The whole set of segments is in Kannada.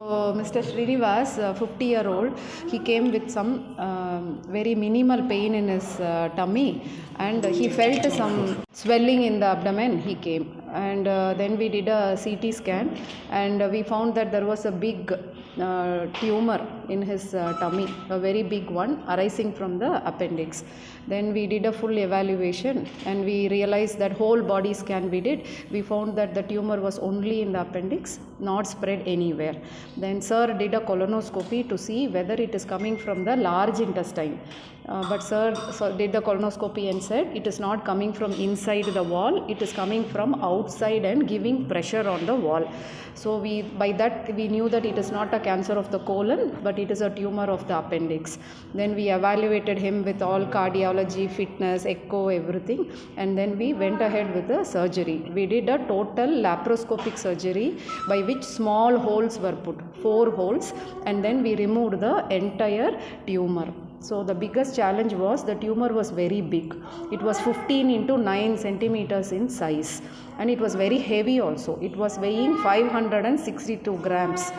Mr. Srinivas, 50-year-old, he came with some very minimal pain in his tummy, and he felt some swelling in the abdomen. He came, and then we did a CT scan, and we found that there was a big tumor in his tummy, a very big one arising from the appendix. Then we did a full evaluation, and we realized that whole body scan we did. We found that the tumor was only in the appendix, not spread anywhere. Then sir did a colonoscopy to see whether it is coming from the large intestine. But sir did the colonoscopy and said it is not coming from inside the wall, it is coming from outside and giving pressure on the wall. So by that we knew that it is not a cancer of the colon, but it is a tumor of the appendix. Then we evaluated him with all cardiology, fitness, echo, everything, and then we went ahead with the surgery. We did a total laparoscopic surgery by which small holes were put, 4 holes, and then we removed the entire tumor. So the biggest challenge was the tumor was very big. It was 15 into 9 centimeters in size, and it was very heavy also. It was weighing 562 grams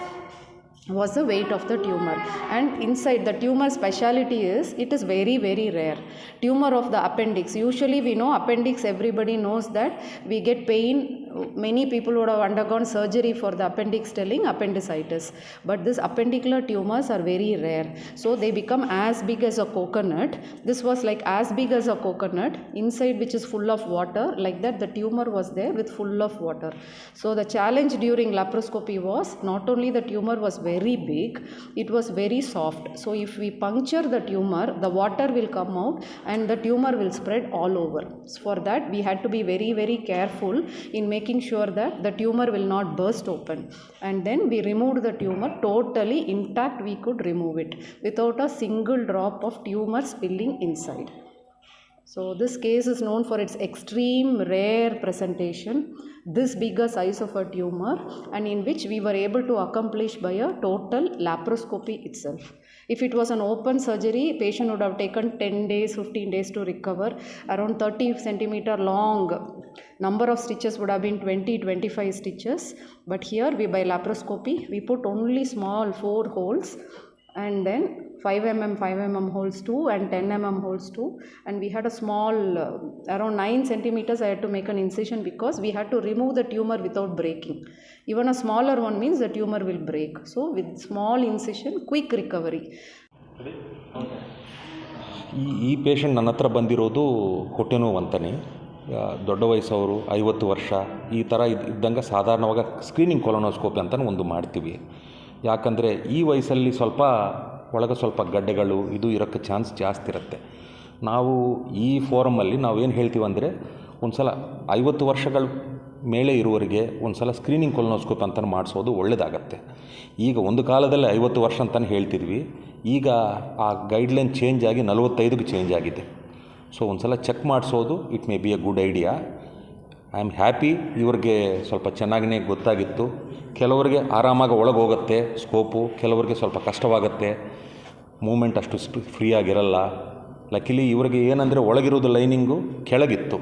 was the weight of the tumor. And inside the tumor speciality is, it is very, very rare. Tumor of the appendix, usually we know appendix, everybody knows that we get pain. Many people would have undergone surgery for the appendix telling appendicitis, but these appendicular tumors are very rare. So they become as big as a coconut. This was like as big as a coconut, inside which is full of water. Like that the tumor was there with full of water. So the challenge during laparoscopy was not only the tumor was very big, it was very soft. So if we puncture the tumor, the water will come out and the tumor will spread all over. So for that we had to be very, very careful in making sure that the tumor will not burst open. And then we removed the tumor totally intact. We could remove it without a single drop of tumor spilling inside. So this case is known for its extreme rare presentation, this bigger size of a tumor, and in which we were able to accomplish by a total laparoscopy itself. If it was an open surgery, patient would have taken 10 days, 15 days to recover. Around 30 centimeter long, number of stitches would have been 20-25 stitches. But here by laparoscopy, we put only small 4 holes, and then 5 mm holes too, and 10 mm holes too, and we had a small around 9 centimeters. I had to make an incision because we had to remove the tumor without breaking. Even a smaller one means the tumor will break. So with small incision, quick recovery. ಈ ಪೇಷಂಟ್ ನನ್ನ ಹತ್ರ ಬಂದಿರೋದು ಹೊಟ್ಟೆ ನೋವು ಅಂತಾನೆ. ದೊಡ್ಡ ವಯಸ್ಸವರು 50 ವರ್ಷ ಈ ಥರ ಇದ್ದಂಗೆ ಸಾಧಾರಣವಾಗಿ ಸ್ಕ್ರೀನಿಂಗ್ ಕೊಲೊನೋಸ್ಕೋಪಿ ಅಂತಲೂ ಒಂದು ಮಾಡ್ತೀವಿ. ಯಾಕಂದರೆ ಈ ವಯಸ್ಸಲ್ಲಿ ಒಳಗೆ ಸ್ವಲ್ಪ ಗಡ್ಡೆಗಳು ಇದು ಇರೋಕ್ಕೆ ಚಾನ್ಸ್ ಜಾಸ್ತಿ ಇರುತ್ತೆ. ನಾವು ಈ ಫೋರಮಲ್ಲಿ ನಾವೇನು ಹೇಳ್ತೀವಿ ಅಂದರೆ ಒಂದು ಸಲ 50 ವರ್ಷಗಳ ಮೇಲೆ ಇರುವವರಿಗೆ ಒಂದು ಸಲ ಸ್ಕ್ರೀನಿಂಗ್ ಕೊಲೊನೋಸ್ಕೋಪಿ ಅಂತಲೂ ಮಾಡಿಸೋದು ಒಳ್ಳೆಯದಾಗತ್ತೆ. ಈಗ ಒಂದು ಕಾಲದಲ್ಲಿ 50 ವರ್ಷ ಅಂತಲೇ ಹೇಳ್ತಿದ್ವಿ, ಈಗ ಆ ಗೈಡ್ಲೈನ್ ಚೇಂಜ್ ಆಗಿ 45ಗೆ ಚೇಂಜ್ ಆಗಿದೆ. ಸೊ ಒಂದು ಸಲ ಚೆಕ್ ಮಾಡಿಸೋದು it may be A good idea. I am happy ಇವ್ರಿಗೆ ಸ್ವಲ್ಪ ಚೆನ್ನಾಗಿಯೇ ಗೊತ್ತಾಗಿತ್ತು. ಕೆಲವರಿಗೆ ಆರಾಮಾಗಿ ಒಳಗೆ ಹೋಗುತ್ತೆ ಸ್ಕೋಪು, ಕೆಲವರಿಗೆ ಸ್ವಲ್ಪ ಕಷ್ಟವಾಗುತ್ತೆ, ಮೂಮೆಂಟ್ ಅಷ್ಟು ಫ್ರೀಯಾಗಿರಲ್ಲ. ಲಕ್ಕಿಲಿ ಇವ್ರಿಗೆ ಏನಂದರೆ ಒಳಗಿರೋದು ಲೈನಿಂಗು ಕೆಳಗಿತ್ತು,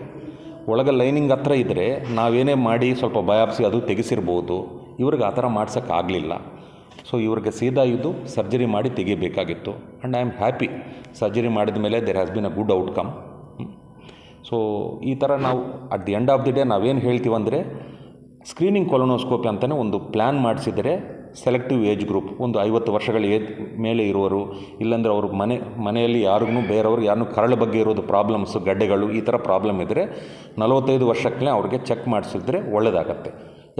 ಒಳಗೆ ಲೈನಿಂಗ್ ಹತ್ರ ಇದ್ದರೆ ನಾವೇನೇ ಮಾಡಿ ಸ್ವಲ್ಪ ಬಯಾಪ್ಸಿ ಅದು ತೆಗೆಸಿರ್ಬೋದು. ಇವ್ರಿಗೆ ಆ ಥರ ಮಾಡ್ಸೋಕ್ಕಾಗಲಿಲ್ಲ. ಸೊ ಇವ್ರಿಗೆ ಸೀದಾ ಇದು ಸರ್ಜರಿ ಮಾಡಿ ತೆಗಿಬೇಕಾಗಿತ್ತು. And I am happy surgery ಮಾಡಿದ ಮೇಲೆ there has been a good outcome. So ಈ ಥರ ನಾವು at the end of the day ನಾವೇನು ಹೇಳ್ತೀವಂದರೆ ಸ್ಕ್ರೀನಿಂಗ್ ಕೊಲೊನೋಸ್ಕೋಪಿ ಅಂತಲೇ ಒಂದು ಪ್ಲ್ಯಾನ್ ಮಾಡಿಸಿದರೆ ಸೆಲೆಕ್ಟಿವ್ ಏಜ್ ಗ್ರೂಪ್, ಒಂದು 50 ವರ್ಷಗಳ ಮೇಲೆ ಇರುವರು, ಇಲ್ಲಾಂದರೆ ಅವ್ರ ಮನೆಯಲ್ಲಿ ಯಾರಿಗೂ ಬೇರೆಯವ್ರಿಗೆ ಯಾರನ್ನೂ ಕರಳ ಬಗ್ಗೆ ಇರೋದು ಪ್ರಾಬ್ಲಮ್ಸು, ಗಡ್ಡೆಗಳು ಈ ಥರ ಪ್ರಾಬ್ಲಮ್ ಇದ್ದರೆ 45 ವರ್ಷಕ್ಕೆ ಅವ್ರಿಗೆ ಚೆಕ್ ಮಾಡಿಸಿದ್ರೆ ಒಳ್ಳೆಯದಾಗತ್ತೆ.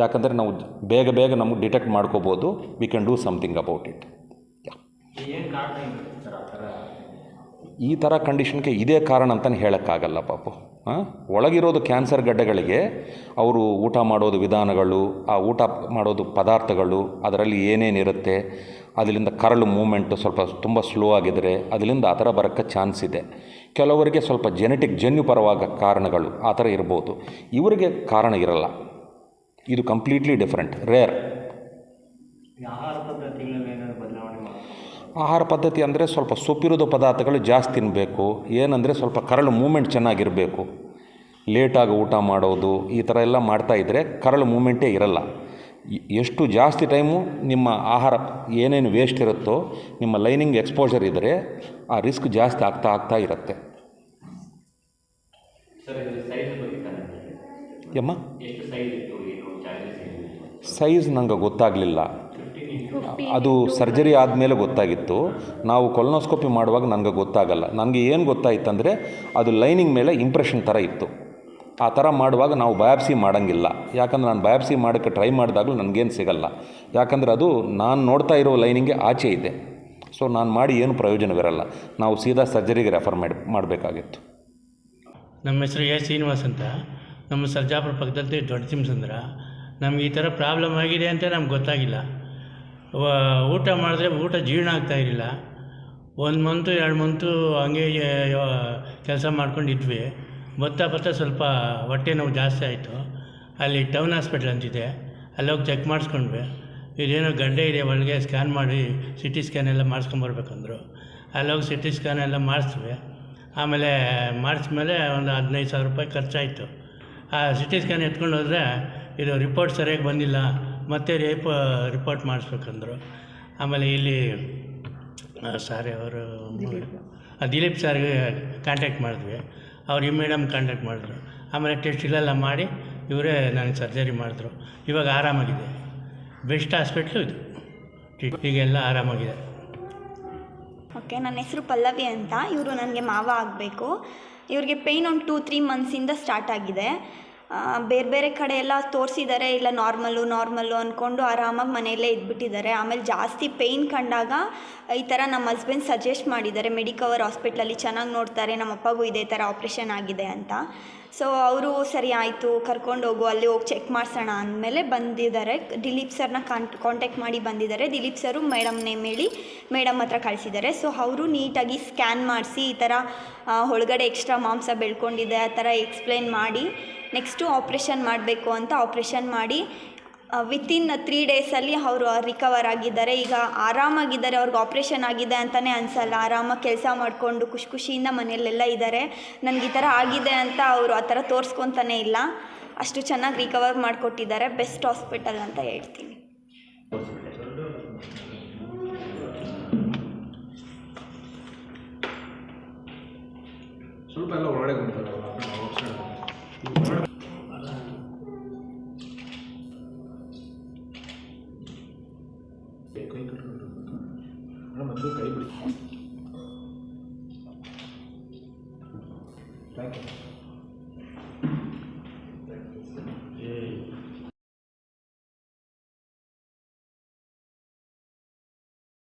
ಯಾಕಂದರೆ ನಾವು ಬೇಗ ನಮಗೆ ಡಿಟೆಕ್ಟ್ ಮಾಡ್ಕೋಬೋದು. We can do something about it. ಈ ಥರ ಕಂಡೀಷನ್ಗೆ ಇದೇ ಕಾರಣ ಅಂತಲೇ ಹೇಳೋಕ್ಕಾಗಲ್ಲ ಪಾಪು. ಒಳಗಿರೋದು ಕ್ಯಾನ್ಸರ್ ಗಡ್ಡೆಗಳಿಗೆ ಅವರು ಊಟ ಮಾಡೋದು ವಿಧಾನಗಳು, ಆ ಊಟ ಮಾಡೋದು ಪದಾರ್ಥಗಳು, ಅದರಲ್ಲಿ ಏನೇನಿರುತ್ತೆ, ಅದರಿಂದ ಕರಳು ಮೂಮೆಂಟು ಸ್ವಲ್ಪ ತುಂಬ ಸ್ಲೋ ಆಗಿದ್ದರೆ ಅದರಿಂದ ಆ ಥರ ಬರೋಕ್ಕೆ ಚಾನ್ಸ್ ಇದೆ. ಕೆಲವರಿಗೆ ಸ್ವಲ್ಪ ಜೆನೆಟಿಕ್ ಜನ್ಯುಪರವಾದ ಕಾರಣಗಳು ಆ ಥರ ಇರ್ಬೋದು. ಇವರಿಗೆ ಕಾರಣ ಇರಲ್ಲ. ಇದು ಕಂಪ್ಲೀಟ್ಲಿ ಡಿಫ್ರೆಂಟ್, ರೇರ್. ಆಹಾರ ಪದ್ಧತಿ ಅಂದರೆ ಸ್ವಲ್ಪ ಸೊಪ್ಪಿರೋದು ಪದಾರ್ಥಗಳು ಜಾಸ್ತಿ ತಿನ್ನಬೇಕು. ಏನಂದರೆ ಸ್ವಲ್ಪ ಕರಳು ಮೂಮೆಂಟ್ ಚೆನ್ನಾಗಿರಬೇಕು. ಲೇಟಾಗಿ ಊಟ ಮಾಡೋದು ಈ ಥರ ಎಲ್ಲ ಮಾಡ್ತಾಯಿದ್ರೆ ಕರಳು ಮೂಮೆಂಟೇ ಇರಲ್ಲ. ಎಷ್ಟು ಜಾಸ್ತಿ ಟೈಮು ನಿಮ್ಮ ಆಹಾರ ಏನೇನು ವೇಸ್ಟ್ ಇರುತ್ತೋ ನಿಮ್ಮ ಲೈನಿಂಗ್ ಎಕ್ಸ್ಪೋಜರ್ ಇದ್ದರೆ ಆ ರಿಸ್ಕ್ ಜಾಸ್ತಿ ಆಗ್ತಾ ಇರುತ್ತೆ. ಯಮ್ಮ ಸೈಜ್ ನಂಗೆ ಗೊತ್ತಾಗಲಿಲ್ಲ, ಅದು ಸರ್ಜರಿ ಆದಮೇಲೆ ಗೊತ್ತಾಗಿತ್ತು. ನಾವು ಕೊಲೊನೋಸ್ಕೋಪಿ ಮಾಡುವಾಗ ನನಗೆ ಗೊತ್ತಾಗಲ್ಲ. ನನಗೆ ಏನು ಗೊತ್ತಾಯಿತಂದರೆ ಅದು ಲೈನಿಂಗ್ ಮೇಲೆ ಇಂಪ್ರೆಷನ್ ಥರ ಇತ್ತು. ಆ ಥರ ಮಾಡುವಾಗ ನಾವು ಬಯಾಪ್ಸಿ ಮಾಡೋಂಗಿಲ್ಲ, ಯಾಕಂದ್ರೆ ನಾನು ಬಯಾಪ್ಸಿ ಮಾಡೋಕ್ಕೆ ಟ್ರೈ ಮಾಡಿದಾಗಲೂ ನನಗೇನು ಸಿಗಲ್ಲ, ಯಾಕಂದರೆ ಅದು ನಾನು ನೋಡ್ತಾ ಇರೋ ಲೈನಿಂಗ್ಗೆ ಆಚೆ ಇದೆ. ಸೊ ನಾನು ಮಾಡಿ ಏನು ಪ್ರಯೋಜನವಿರಲ್ಲ, ನಾವು ಸೀದಾ ಸರ್ಜರಿಗೆ ರೆಫರ್ ಮಾಡಬೇಕಾಗಿತ್ತು. ನಮ್ಮ ಹೆಸರು ಎ ಶ್ರೀನಿವಾಸ್ ಅಂತ, ನಮ್ಮ ಸರ್ಜಾಪುರ ಪಕ್ಕದಲ್ಲಿ ದೊಡ್ಡ ತಿಮ್ಸಂದ್ರ. ನಮ್ಗೆ ಈ ಥರ ಪ್ರಾಬ್ಲಮ್ ಆಗಿದೆ ಅಂತ ನಮ್ಗೆ ಗೊತ್ತಾಗಿಲ್ಲ. ಊಟ ಮಾಡಿದ್ರೆ ಊಟ ಜೀರ್ಣ ಆಗ್ತಾಯಿರಲಿಲ್ಲ. 1 ಮಂತು 2 ಮಂತು ಹಂಗೆ ಕೆಲಸ ಮಾಡ್ಕೊಂಡಿದ್ವಿ. ಬರ್ತಾ ಸ್ವಲ್ಪ ಹೊಟ್ಟೆ ನೋವು ಜಾಸ್ತಿ ಆಯಿತು. ಅಲ್ಲಿ ಟೌನ್ ಹಾಸ್ಪಿಟ್ಲ್ ಅಂತಿದೆ, ಅಲ್ಲೋಗಿ ಚೆಕ್ ಮಾಡಿಸ್ಕೊಂಡ್ವಿ. ಇದೇನೋ ಗಡ್ಡೆ ಇದೆ, ಒಳಗೆ ಸ್ಕ್ಯಾನ್ ಮಾಡಿ CT ಸ್ಕ್ಯಾನ್ ಎಲ್ಲ ಮಾಡಿಸ್ಕೊಂಬರ್ಬೇಕಂದ್ರು. ಅಲ್ಲೋಗಿ CT ಸ್ಕ್ಯಾನ್ ಎಲ್ಲ ಮಾಡಿಸ್ವಿ. ಆಮೇಲೆ ಮಾಡಿಸ್ಮೇಲೆ ಒಂದು 15,000 ರೂಪಾಯಿ ಖರ್ಚಾಯಿತು. ಆ CT ಸ್ಕ್ಯಾನ್ ಎತ್ಕೊಂಡು ಹೋದರೆ ಇದು ರಿಪೋರ್ಟ್ ಸರಿಯಾಗಿ ಬಂದಿಲ್ಲ, ಮತ್ತೆ ರಿಪೋರ್ಟ್ ಮಾಡಿಸ್ಬೇಕಂದ್ರು. ಆಮೇಲೆ ಇಲ್ಲಿ ಅವರು ದಿಲೀಪ್ ಸಾರ್ಗೆ ಕಾಂಟ್ಯಾಕ್ಟ್ ಮಾಡಿದ್ವಿ. ಅವ್ರು ಮೇಡಮ್ ಕಾಂಟ್ಯಾಕ್ಟ್ ಮಾಡಿದ್ರು. ಆಮೇಲೆ ಟೆಸ್ಟ್ ಇಲ್ಲೆಲ್ಲ ಮಾಡಿ ಇವರೇ ನನಗೆ ಸರ್ಜರಿ ಮಾಡಿದ್ರು. ಇವಾಗ ಆರಾಮಾಗಿದೆ. ಬೆಸ್ಟ್ ಹಾಸ್ಪಿಟ್ಲು ಇದು, ಈಗೆಲ್ಲ ಆರಾಮಾಗಿದೆ. ಓಕೆ, ನನ್ನ ಹೆಸರು ಪಲ್ಲವಿ ಅಂತ. ಇವರು ನನಗೆ ಮಾವ ಆಗಬೇಕು. ಇವ್ರಿಗೆ ಪೇಯ್ನ್ ಒಂದು 2-3 ಮಂತ್ಸಿಂದ ಸ್ಟಾರ್ಟ್ ಆಗಿದೆ. ಬೇರೆ ಕಡೆ ಎಲ್ಲ ತೋರಿಸಿದ್ದಾರೆ, ಇಲ್ಲ ನಾರ್ಮಲ್ಲು ಅಂದ್ಕೊಂಡು ಆರಾಮಾಗಿ ಮನೆಯಲ್ಲೇ ಇದ್ಬಿಟ್ಟಿದ್ದಾರೆ. ಆಮೇಲೆ ಜಾಸ್ತಿ ಪೇಯ್ನ್ ಕಂಡಾಗ ಈ ಥರ ನಮ್ಮ ಹಸ್ಬೆಂಡ್ ಸಜೆಸ್ಟ್ ಮಾಡಿದ್ದಾರೆ, ಮೆಡಿಕವರ್ ಹಾಸ್ಪಿಟ್ಲಲ್ಲಿ ಚೆನ್ನಾಗಿ ನೋಡ್ತಾರೆ, ನಮ್ಮ ಅಪ್ಪಗೂ ಇದೇ ಥರ ಆಪ್ರೇಷನ್ ಆಗಿದೆ ಅಂತ. ಸೊ ಅವರು ಸರಿ ಆಯಿತು ಕರ್ಕೊಂಡು ಹೋಗು, ಅಲ್ಲಿ ಹೋಗಿ ಚೆಕ್ ಮಾಡಿಸೋಣ ಅಂದಮೇಲೆ ಬಂದಿದ್ದಾರೆ. ದಿಲೀಪ್ ಸರ್ನ ಕಾಂಟ್ಯಾಕ್ಟ್ ಮಾಡಿ ಬಂದಿದ್ದಾರೆ. ದಿಲೀಪ್ ಸರು ಮೇಡಮ್ ನೇಮ್ ಹೇಳಿ ಮೇಡಮ್ ಹತ್ರ ಕಳಿಸಿದ್ದಾರೆ. ಸೊ ಅವರು ನೀಟಾಗಿ ಸ್ಕ್ಯಾನ್ ಮಾಡಿಸಿ ಈ ಥರ ಒಳಗಡೆ ಎಕ್ಸ್ಟ್ರಾ ಮಾಂಸ ಬೆಳ್ಕೊಂಡಿದೆ ಆ ಥರ ಎಕ್ಸ್ಪ್ಲೇನ್ ಮಾಡಿ ನೆಕ್ಸ್ಟು ಆಪ್ರೇಷನ್ ಮಾಡಬೇಕು ಅಂತ ಆಪ್ರೇಷನ್ ಮಾಡಿ ವಿತಿನ್ 3 ಡೇಸಲ್ಲಿ ಅವರು ರಿಕವರ್ ಆಗಿದ್ದಾರೆ. ಈಗ ಆರಾಮಾಗಿದ್ದಾರೆ. ಅವ್ರಿಗೆ ಆಪ್ರೇಷನ್ ಆಗಿದೆ ಅಂತಲೇ ಅನಿಸಲ್ಲ. ಆರಾಮಾಗಿ ಕೆಲಸ ಮಾಡಿಕೊಂಡು ಖುಷಿಯಿಂದ ಮನೆಯಲ್ಲೆಲ್ಲ ಇದ್ದಾರೆ. ನನಗೆ ಈ ಥರ ಆಗಿದೆ ಅಂತ ಅವರು ಆ ಥರ ತೋರಿಸ್ಕೊತಾನೇ ಇಲ್ಲ. ಅಷ್ಟು ಚೆನ್ನಾಗಿ ರಿಕವರ್ ಮಾಡಿಕೊಟ್ಟಿದ್ದಾರೆ. ಬೆಸ್ಟ್ ಹಾಸ್ಪಿಟಲ್ ಅಂತ ಹೇಳ್ತೀನಿ. ಸ್ವಲ್ಪ ಎಲ್ಲ ಒಳಗಡೆ ಕೈ ಕಟ್ಕೊಂಡು ಮತ್ತು ಕೈ ಬಿಡಿ.